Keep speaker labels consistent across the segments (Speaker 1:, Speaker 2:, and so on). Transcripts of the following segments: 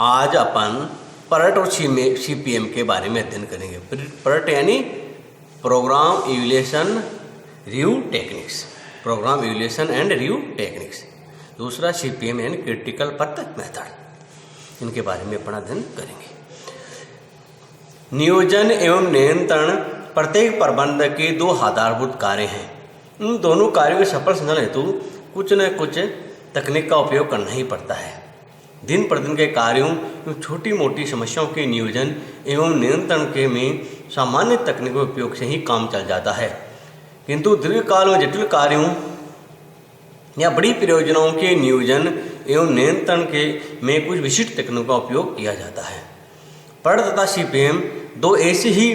Speaker 1: आज अपन PERT और CPM के बारे में अध्ययन करेंगे। PERT यानी program evaluation review techniques, program evaluation and review techniques. दूसरा CPM यानी क्रिटिकल पथ मेथड। इनके बारे में अपन अध्ययन करेंगे। नियोजन एवं नियंत्रण प्रत्येक प्रबंधक के दो आधारभूत कार्य हैं। इन दोनों कार्यों के सफल संचालन हेतु कुछ न कुछ तकनीक का उपयोग करना ही पड़ता है। दिन प्रतिदिन के कार्यों एवं छोटी मोटी समस्याओं के नियोजन एवं नियंत्रण के में सामान्य तकनीकों के उपयोग से ही काम चल जाता है, किंतु दीर्घकाल में जटिल कार्यों या बड़ी परियोजनाओं के नियोजन एवं नियंत्रण के में कुछ विशिष्ट तकनीकों का उपयोग किया जाता है। PERT तथा CPM दो ऐसी ही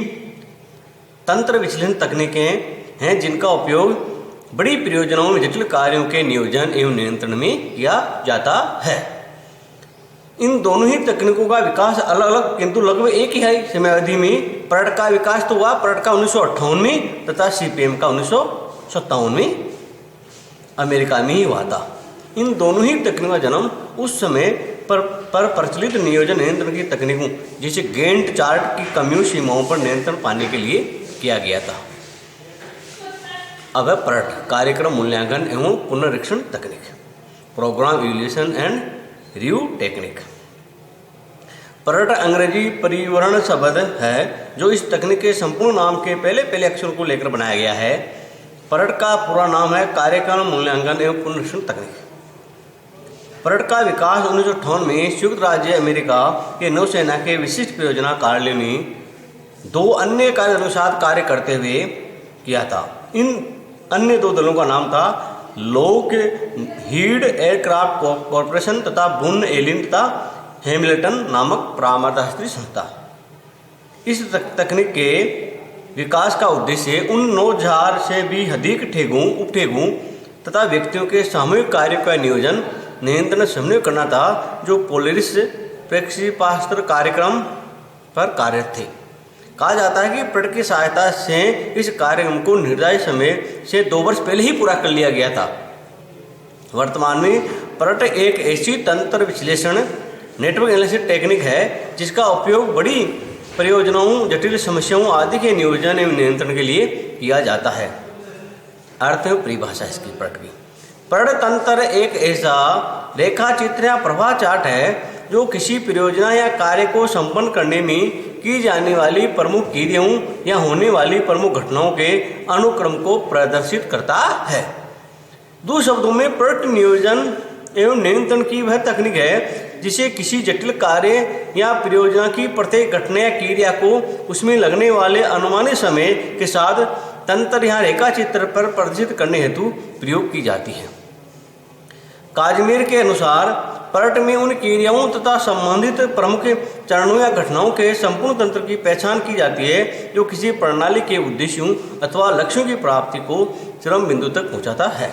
Speaker 1: तंत्र विश्लेषण तकनीकें हैं जिनका उपयोग बड़ी परियोजनाओं में जटिल कार्यों के नियोजन एवं नियंत्रण में किया जाता है। इन दोनों ही तकनीकों का विकास अलग अलग किंतु लगभग एक ही समय अवधि में PERT का विकास तो हुआ, PERT का 1958 में तथा CPM का 1957 में अमेरिका में ही हुआ था। इन दोनों ही तकनीकों का जन्म उस समय पर प्रचलित नियोजन नियंत्रण की तकनीकों जैसे गैंट चार्ट की कमियों सीमाओं पर नियंत्रण पाने के लिए किया गया था। अब है PERT, कार्यक्रम मूल्यांकन एवं पुनरीक्षण तकनीक, program evaluation and review technique. PERT अंग्रेजी परिवर्ण शब्द है जो इस तकनीक के संपूर्ण नाम के पहले अक्षर को लेकर बनाया गया है। PERT का पूरा नाम है कार्यक्रम मूल्यांकन एवं पुनरीक्षण तकनीक। PERT का विकास 1958 में संयुक्त राज्य अमेरिका के नौसेना के विशिष्ट परियोजना कार्यालय में दो अन्य कार्य दलों के साथ कार्य करते हुए किया था। इन अन्य दो दलों का नाम था लॉक हीड एयरक्राफ्ट कॉरपोरेशन तथा बुन एलिन तथा हैमिल्टन नामक परामर्शदात्री संस्था। इस तकनीक के विकास का उद्देश्य उन 9000 से भी अधिक उपठेगों तथा व्यक्तियों के सामूहिक कार्यों का नियोजन नियंत्रण समन्वय करना था जो पोलरिस प्रक्षेपास्त्र कार्यक्रम पर कार्यरत थे। कहा जाता है कि PERT की सहायता से इस कार्यक्रम को निर्धारित समय से 2 वर्ष पहले ही पूरा कर लिया गया था। वर्तमान में PERT एक ऐसी तंत्र विश्लेषण नेटवर्क एनालिसिस टेक्निक है जिसका उपयोग बड़ी परियोजनाओं, जटिल समस्याओं आदि के नियोजन एवं नियंत्रण के लिए किया जाता है। अर्थ एवं परिभाषा इसकी PERT की। PERT तंत्र एक ऐसा रेखा चित्र या प्रवाह चार्ट है जो किसी परियोजना या कार्य को संपन्न करने में की जाने वाली प्रमुख क्रियाओं या होने वाली प्रमुख घटनाओं के अनुक्रम को प्रदर्शित करता है। दूसरे शब्दों में PERT नियोजन एवं नियंत्रण की वह तकनीक है जिसे किसी जटिल कार्य या परियोजना की प्रत्येक घटना या क्रिया को उसमें लगने वाले अनुमानित समय के साथ तंत्र या रेखा चित्र पर प्रदर्शित करने हेतु प्रयोग की जाती है। काजमेर के अनुसार PERT में उन क्रियाओं तथा संबंधित प्रमुख चरणों या घटनाओं के संपूर्ण तंत्र की पहचान की जाती है जो किसी प्रणाली के उद्देश्यों अथवा लक्ष्यों की प्राप्ति को चरम बिंदु तक पहुंचाता है।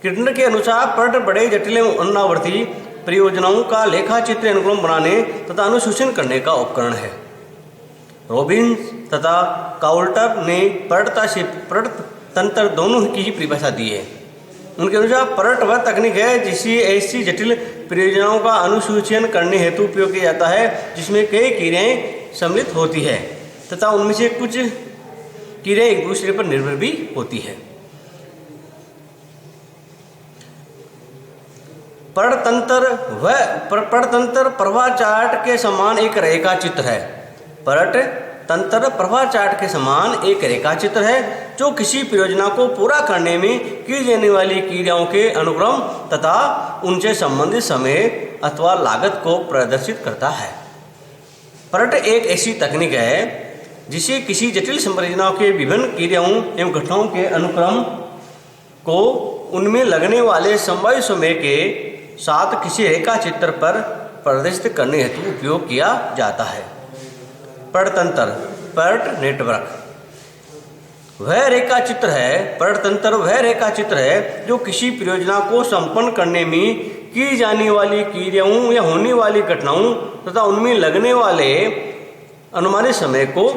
Speaker 1: किर्टनर के अनुसार PERT बड़े जटिल अनावर्ती परियोजनाओं का लेखा चित्र अनुक्रम बनाने तथा अनुसूचन करने का उपकरण है। रॉबिन्स तथा काउल्टर ने PERT तंत्र दोनों की ही परिभाषा दी है। उनके अनुसार PERT वह तकनीक है जिसे ऐसी जटिल परियोजनाओं का अनुसूचन करने हेतु उपयोग किया जाता है जिसमें कई क्रियाएं सम्मिलित होती है तथा उनमें से कुछ क्रियाएं एक दूसरे पर निर्भर भी होती है। PERT तंत्र प्रवाह चार्ट के समान एक रेखा चित्र है। PERT तंत्र प्रवाह चार्ट के समान एक रेखा चित्र है जो किसी परियोजना को पूरा करने में की जाने वाली क्रियाओं के अनुक्रम तथा उनसे संबंधित समय अथवा लागत को प्रदर्शित करता है। PERT एक ऐसी तकनीक है जिसे किसी जटिल संरचनाओं के विभिन्न क्रियाओं एवं घटनाओं के अनुक्रम को उनमें लगने वाले संभावित समय के साथ किसी रेखा चित्र पर प्रदर्शित करने हेतु उपयोग किया जाता है। PERT तंत्र PERT नेटवर्क वह रेखा चित्र है। PERT तंत्र वह रेखा चित्र है जो किसी परियोजना को संपन्न करने में की जाने वाली क्रियाओं या होने वाली घटनाओं तथा उनमें लगने वाले अनुमानित समय को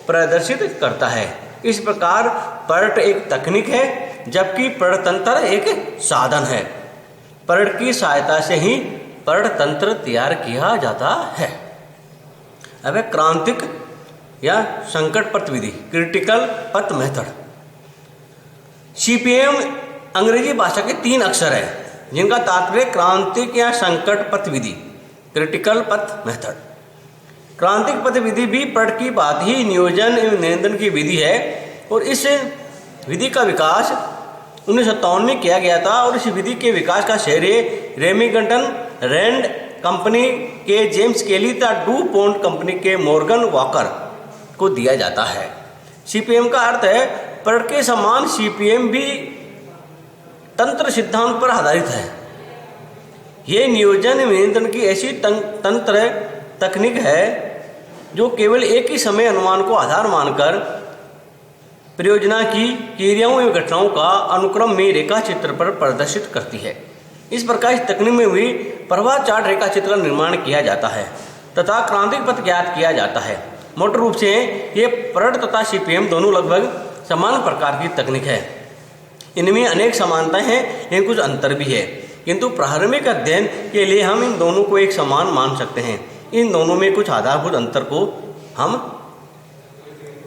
Speaker 1: प्रदर्शित करता है। इस प्रकार PERT एक तकनीक है जबकि PERT तंत्र एक साधन है। PERT की सहायता से ही पर्यटन तंत्र तैयार किया जाता है। अब है क्रांतिक या संकट पथ विधि, क्रिटिकल पथ मेथड। CPM अंग्रेजी भाषा के 3 अक्षर है जिनका तात्पर्य क्रांतिक या संकट पथ विधि, क्रिटिकल पथ मेथड। क्रांतिक पथ विधि भी पर्यटन की बात ही नियोजन एवं नियंत्रण की विधि है और इस विधि का विकास 1957 में किया गया था और इस विधि के विकास का श्रेय रेमिंगटन रैंड कंपनी के जेम्स केली तथा डू पॉन्ट कंपनी के मॉर्गन वॉकर को दिया जाता है। CPM का अर्थ है पर्यटन के समान CPM भी तंत्र सिद्धांत पर आधारित है। ये नियोजन नियंत्रण की ऐसी तंत्र तकनीक है जो केवल एक ही समय अनुमान को आधार मानकर परियोजना की क्रियाओं एवं घटनाओं का अनुक्रम में रेखा चित्र पर प्रदर्शित करती है। इस प्रकार इस तकनीक में भी प्रवाह चार्ट रेखा चित्र का निर्माण किया जाता है तथा क्रांतिक पथ ज्ञात किया जाता है। मोटे रूप से ये पर्यटन तथा CPM दोनों लगभग समान प्रकार की तकनीक है। इनमें अनेक समानताएं हैं लेकिन कुछ अंतर भी है, किंतु प्रारंभिक अध्ययन के लिए हम इन दोनों को एक समान मान सकते हैं। इन दोनों में कुछ आधारभूत अंतर को हम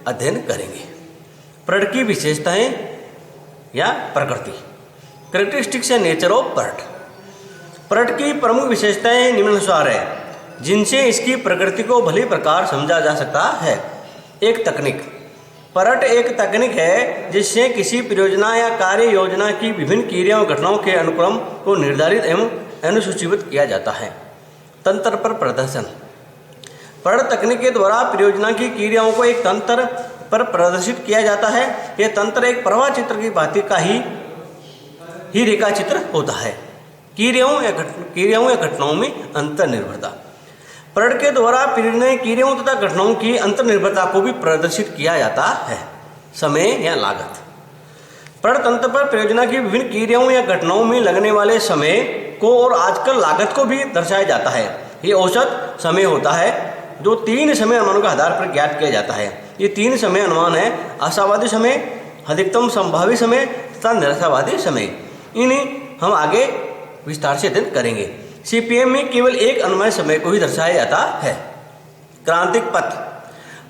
Speaker 1: अध्ययन करेंगे। पर्यटन की विशेषताएं या प्रकृति, कैरेक्टरिस्टिक्स या नेचर ऑफ पर्यटन। पर्यटन की प्रमुख विशेषताएं निम्नानुसार है जिनसे इसकी प्रकृति को भली प्रकार समझा जा सकता है। एक तकनीक, पर्यटन एक तकनीक है जिससे किसी परियोजना या कार्य योजना की विभिन्न क्रियाओं घटनाओं के अनुक्रम को निर्धारित एवं अनुसूचित किया जाता है। तंत्र पर प्रदर्शन, पर्यटन तकनीक के द्वारा परियोजना की क्रियाओं को एक तंत्र पर प्रदर्शित किया जाता है। यह तंत्र एक प्रवाह चित्र की भांति का ही रेखा चित्र होता है। क्रियाओं या घटनाओं में अंतर निर्भरता, पर्यटन के द्वारा परियोजना क्रियाओं तथा घटनाओं की अंतर निर्भरता को भी प्रदर्शित किया जाता है। समय या लागत, पर्यटन तंत्र पर परियोजना की विभिन्न क्रियाओं या घटनाओं में लगने वाले समय को और आजकल लागत को भी दर्शाया जाता है। ये औसत समय होता है जो 3 समय अनुमानों के आधार पर ज्ञात किया जाता है। ये 3 समय अनुमान है: आशावादी समय, अधिकतम संभावित समय तथा निराशावादी समय। इन्हें हम आगे विस्तार से अध्ययन करेंगे। CPM में केवल एक अनुमानित समय को ही दर्शाया जाता है। क्रांतिक पथ,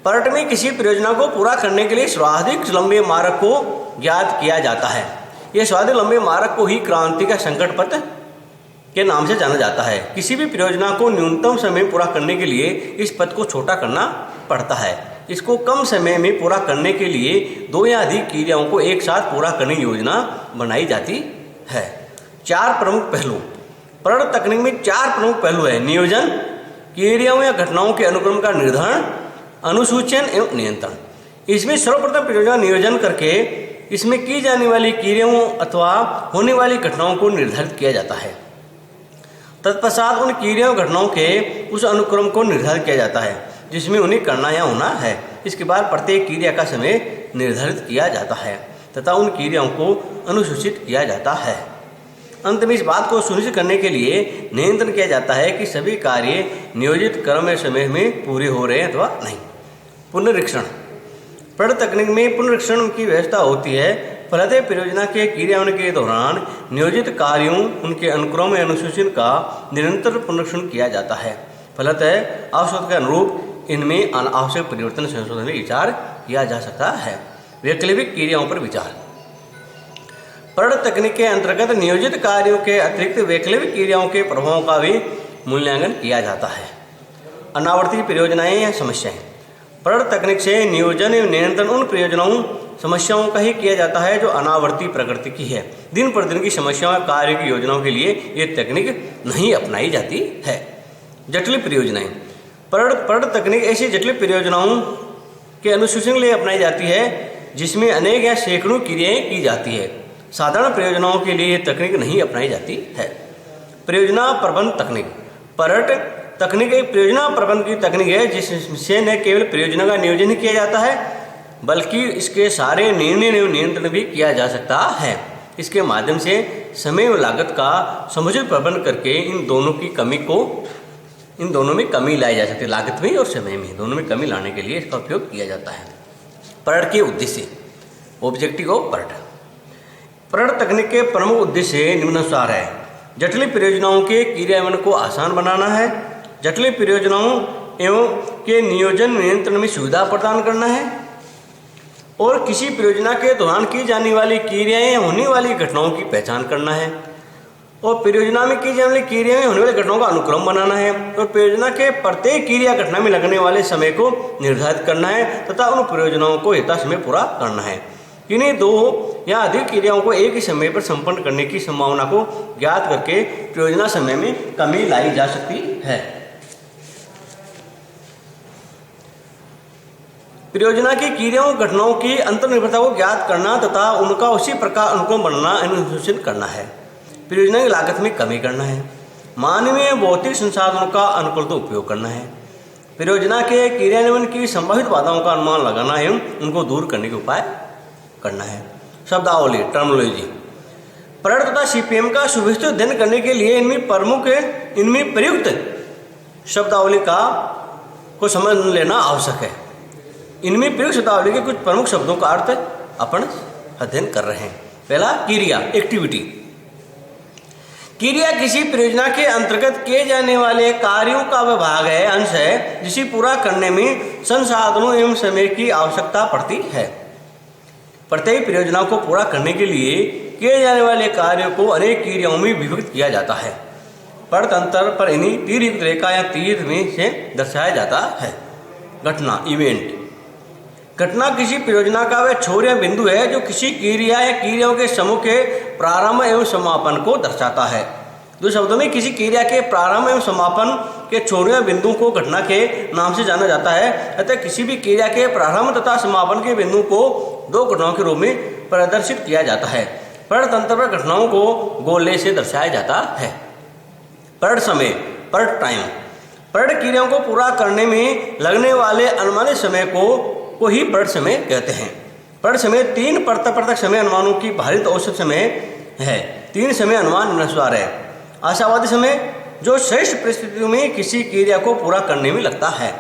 Speaker 1: पर्यटन में किसी परियोजना को पूरा करने के लिए सर्वाधिक लंबे मार्ग को ज्ञात किया जाता है। यह सर्वाधिक लंबे मार्ग को ही क्रांतिक या संकट पथ के नाम से जाना जाता है। किसी भी परियोजना को न्यूनतम समय पूरा करने के लिए इस पथ को छोटा करना पड़ता है। इसको कम समय में पूरा करने के लिए 2 या अधिक क्रियाओं को एक साथ पूरा करने की योजना बनाई जाती है। 4 प्रमुख पहलू, पर्यटन तकनीक में 4 प्रमुख पहलू है: नियोजन, क्रियाओं या घटनाओं के अनुक्रम का निर्धारण, अनुसूचन एवं नियंत्रण। इसमें सर्वप्रथम परियोजना नियोजन करके इसमें की जाने वाली क्रियाओं अथवा होने वाली घटनाओं को निर्धारित किया जाता है। तत्पश्चात उन क्रियाओं घटनाओं के उस अनुक्रम को निर्धारित किया जाता है जिसमें उन्हें करना या होना है। इसके बाद प्रत्येक क्रिया का समय निर्धारित किया जाता है तथा उन क्रियाओं को अनुसूचित किया जाता है। अंत में इस बात को सुनिश्चित करने के लिए नियंत्रण किया जाता है कि सभी कार्य नियोजित क्रम या समय में पूरे हो रहे हैं अथवा नहीं। पुनरीक्षण, पर्यटन तकनीक में पुनरीक्षण की व्यवस्था होती है। फलतः परियोजना के क्रियान्वयन के दौरान नियोजित कार्यों, उनके अनुक्रम या अनुसूचन का निरंतर पुनरीक्षण किया जाता है। फलतः आवश्यकता के अनुरूप इनमें अनावश्यक परिवर्तन संशोधन में विचार किया जा सकता है। वैकल्पिक क्रियाओं पर विचार, पर्यटन तकनीक के अंतर्गत नियोजित कार्यों के अतिरिक्त वैकल्पिक क्रियाओं के प्रभावों का भी मूल्यांकन किया जाता है। अनावर्ती परियोजनाएं या समस्याएं, पर्यटन तकनीक से नियोजन एवं नियंत्रण उन परियोजनाओं समस्याओं का ही किया जाता है जो अनावर्ती प्रकृति की है। दिन प्रतिदिन की समस्याओं और कार्य की योजनाओं के लिए ये तकनीक नहीं अपनाई जाती है। जटिल परियोजनाएं, पर्यटन तकनीक ऐसी जटिल परियोजनाओं के अनुसूचन के लिए अपनाई जाती है जिसमें अनेक या सैकड़ों क्रियाएं की जाती है। साधारण परियोजनाओं के लिए ये तकनीक नहीं अपनाई जाती है। परियोजना प्रबंध तकनीक, पर्यटन तकनीक एक परियोजना प्रबंध की तकनीक है जिससे न केवल परियोजना का नियोजन ही किया जाता है बल्कि इसके सारे निर्णय एवं नियंत्रण भी किया जा सकता है। इसके माध्यम से समय और लागत का समुचित प्रबंधन करके इन दोनों में कमी लाई जा सकती है। लागत में और समय में दोनों में कमी लाने के लिए इसका उपयोग किया जाता है। पर्यटन के उद्देश्य, ऑब्जेक्टिव ऑफ पर्यटन, पर्यटन तकनीक के प्रमुख उद्देश्य निम्नानुसार है: जटिल परियोजनाओं के क्रियान्वयन को आसान बनाना है, जटिल परियोजनाओं एवं के नियोजन नियंत्रण में सुविधा प्रदान करना है और किसी परियोजना के दौरान की जाने वाली क्रियाएं या होने वाली घटनाओं की पहचान करना है और परियोजना में की जाने वाली क्रिया में होने वाली घटनाओं का अनुक्रम बनाना है और परियोजना के प्रत्येक क्रिया घटना में लगने वाले समय को निर्धारित करना है तथा उन परियोजनाओं को यथासमय पूरा करना है। किन्हीं दो या अधिक क्रियाओं को एक ही समय पर संपन्न करने की संभावना को ज्ञात करके परियोजना समय में कमी लाई जा सकती है। परियोजना की क्रियाओं घटनाओं की अंतर्निर्भरता को ज्ञात करना तथा उनका उसी प्रकार अनुक्रम बनाना अनुसूचित करना है। परियोजना की लागत में कमी करना है, मानवीय भौतिक संसाधनों का अनुकूल उपयोग करना है, परियोजना के क्रियान्वयन की संभावित बाधाओं का अनुमान लगाना एवं उनको दूर करने के उपाय करना है। शब्दावली टर्मिनोलॉजी परेड तथा सीपीएम का सुविस्तृत अध्ययन करने के लिए इनमें प्रयुक्त शब्दावली को समझ लेना आवश्यक है। इनमें प्रयुक्त शब्दावली के कुछ प्रमुख शब्दों का अर्थ अपन अध्ययन कर रहे हैं। पहला क्रिया एक्टिविटी। क्रिया किसी परियोजना के अंतर्गत किए जाने वाले कार्यों का विभाग है, अंश है जिसे पूरा करने में संसाधनों एवं समय की आवश्यकता पड़ती है। प्रत्येक परियोजना को पूरा करने के लिए किए जाने वाले कार्यों को अनेक क्रियाओं में विभक्त किया जाता है। परतंत्र पर इन्हीं तीर युक्त रेखा या तीर में से दर्शाया जाता है। घटना इवेंट। घटना किसी परियोजना का वह छोर या बिंदु है जो किसी क्रिया या क्रियाओं के समूह के प्रारंभ एवं समापन को दर्शाता है। दूसरे शब्दों में किसी क्रिया के प्रारंभ एवं समापन के छोर या बिंदु को घटना के नाम से जाना जाता है। अतः किसी भी क्रिया के प्रारंभ तथा समापन के बिंदु को दो घटनाओं के रूप में प्रदर्शित किया जाता है। परेड तंत्र पर घटनाओं को गोले से दर्शाया जाता है। परेड समय परेड टाइम। परेड क्रियाओं को पूरा करने में लगने वाले अनुमानित समय को ही परेड समय कहते हैं। परेड समय 3 पृथक समय अनुमानों की भारित औसत समय है। 3 समय अनुमान निम्नानुसार है। आशावादी समय जो श्रेष्ठ परिस्थितियों में किसी क्रिया को पूरा करने में लगता है।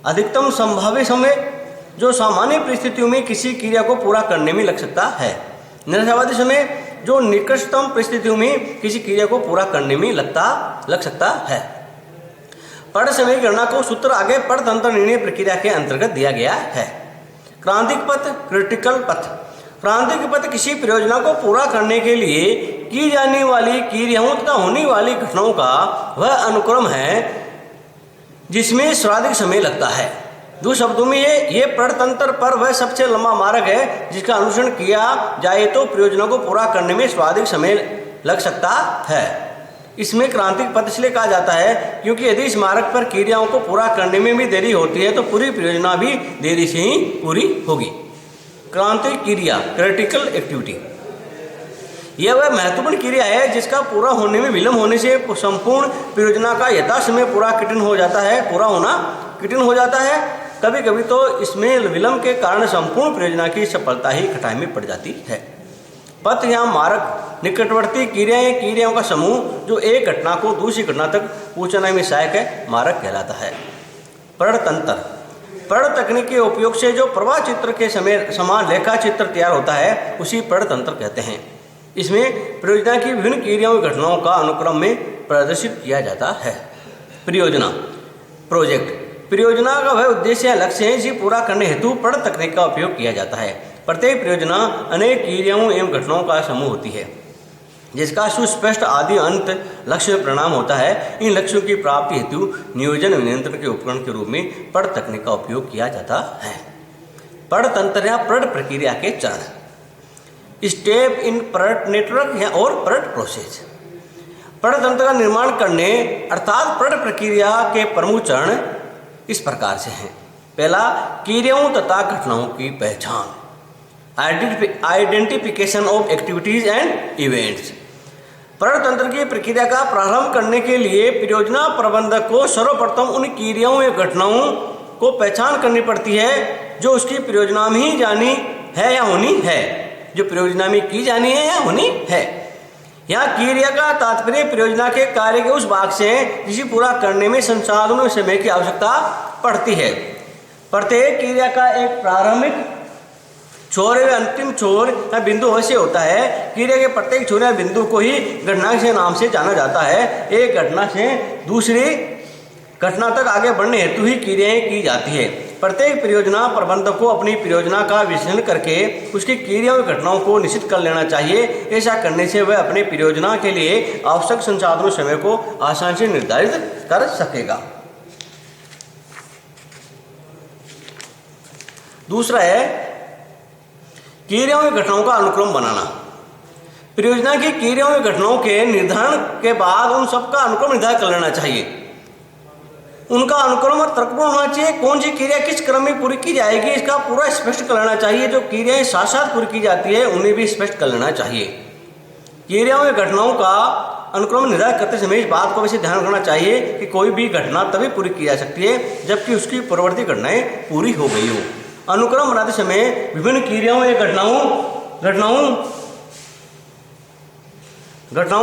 Speaker 1: अधिकतम संभाव्य समय जो सामान्य परिस्थितियों में किसी क्रिया को पूरा करने में लग सकता है। निराशावादी समय जो निकृष्टतम परिस्थितियों में किसी क्रिया को पूरा करने में लग सकता है। परेड समय की गणना को सूत्र आगे परेड तंत्र निर्णय प्रक्रिया के अंतर्गत दिया गया है। क्रांतिक पथ क्रिटिकल पथ। क्रांतिक पथ किसी परियोजना को पूरा करने के लिए की जाने वाली क्रियाओं तथा होने वाली घटनाओं का वह अनुक्रम है जिसमें सर्वाधिक समय लगता है। दूसरे शब्दों में ये परेड तंत्र पर वह सबसे लंबा मार्ग है जिसका अनुसरण किया जाए तो परियोजना को पूरा करने में सर्वाधिक समय लग सकता है। इसमें क्रांतिक पथ इसलिए कहा जाता है क्योंकि यदि इस मार्ग पर क्रियाओं को पूरा करने में भी देरी होती है तो पूरी परियोजना भी देरी से ही पूरी होगी। क्रांतिक क्रिया क्रिटिकल एक्टिविटी यह वह महत्वपूर्ण क्रिया है जिसका पूरा होने में विलंब होने से संपूर्ण परियोजना का यथासमय पूरा होना कठिन हो जाता है। कभी कभी तो इसमें विलंब के कारण संपूर्ण परियोजना की सफलता ही खटाई में पड़ जाती है। पथ या मार्ग निकटवर्ती क्रियाओं का समूह जो एक घटना को दूसरी घटना तक पहुंचाने में सहायक है, मार्ग कहलाता है। परेड तंत्र परेड तकनीक के उपयोग से जो प्रवाह चित्र के समान रेखा चित्र तैयार होता है उसी परेड तंत्र कहते हैं। इसमें परियोजना की विभिन्न क्रियाओं घटनाओं का अनुक्रम में प्रदर्शित किया जाता है। परियोजना प्रोजेक्ट परियोजना का वह उद्देश्य या लक्ष्य है जिसे पूरा करने हेतु परेड तकनीक का उपयोग किया जाता है। प्रत्येक परियोजना अनेक क्रियाओं एवं घटनाओं का समूह होती है जिसका सुस्पष्ट आदि अंत लक्ष्य में परिणाम होता है। इन लक्ष्यों की प्राप्ति हेतु नियोजन नियंत्रण के उपकरण के रूप में परेड तकनीक का उपयोग किया जाता है। परेड तंत्र या परेड प्रक्रिया के चरण स्टेप इन परेड नेटवर्क और परेड प्रोसेस। परेड तंत्र का निर्माण करने अर्थात परेड प्रक्रिया के प्रमुख चरण इस प्रकार से हैं। पहला क्रियाओं तथा घटनाओं की पहचान identification of activities and events. Parade तंत्र की प्रक्रिया का प्रारंभ करने के लिए परियोजना प्रबंधक को सर्वप्रथम उन क्रियाओं या घटनाओं को पहचान करनी पड़ती है जो उसकी परियोजना में ही जानी है या होनी है, जो परियोजना में की जानी है या होनी है। यहाँ क्रिया का तात्पर्य परियोजना के कार्य के उस भाग से है जिसे पूरा करने में संसाधनों और समय की आवश्यकता पड़ती है। प्रत्येक क्रिया का एक प्रारंभिक छोर व अंतिम छोर या बिंदु अवश्य होता है। क्रिया के प्रत्येक छोर या बिंदु को ही घटना के नाम से जाना जाता है। एक घटना से दूसरी घटना तक आगे बढ़ने हेतु ही क्रियाएं की जाती है। प्रत्येक परियोजना प्रबंधक को अपनी परियोजना का विश्लेषण करके उसकी क्रियाओं और घटनाओं को निश्चित कर लेना चाहिए। ऐसा करने से वह अपनी परियोजना के लिए आवश्यक संसाधनों समय को आसानी से निर्धारित कर सकेगा। दूसरा है क्रियाओं और घटनाओं का अनुक्रम बनाना। परियोजना की क्रियाओं और घटनाओं के निर्धारण के बाद उन सबका अनुक्रम निर्धारित कर लेना चाहिए। उनका अनुक्रम और तर्कपूर्ण होना चाहिए। कौन सी क्रिया किस क्रम में पूरी की जाएगी इसका पूरा स्पष्ट कर लेना चाहिए। जो क्रियाएं साथ साथ पूरी की जाती है उन्हें भी स्पष्ट कर लेना चाहिए। क्रियाओं और घटनाओं का अनुक्रम निर्धारित करते समय इस बात को वैसे ध्यान रखना चाहिए कि कोई भी घटना तभी पूरी की जा सकती है जबकि उसकी पूर्ववर्ती घटनाएं पूरी हो गई हो। अनुक्रम बनाते समय विभिन्न क्रियाओं या घटनाओं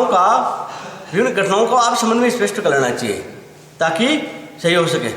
Speaker 1: का आप संबंध में स्पष्ट कर लेना चाहिए ताकि सही हो सके।